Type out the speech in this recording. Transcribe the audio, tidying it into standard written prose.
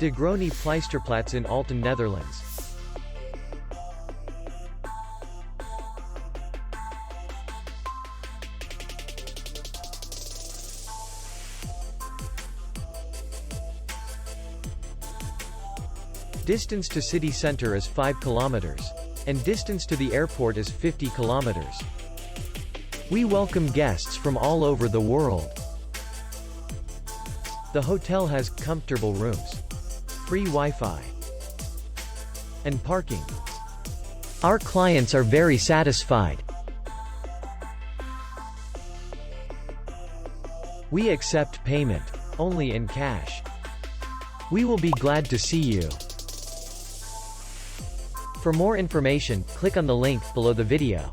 De Groene Pleisterplaats in Aalten, Netherlands. Distance to city center is 5 kilometers. And distance to the airport is 50 kilometers. We welcome guests from all over the world. The hotel has comfortable rooms, free Wi-Fi, and parking. Our clients are very satisfied. We accept payment only in cash. We will be glad to see you. For more information, click on the link below the video.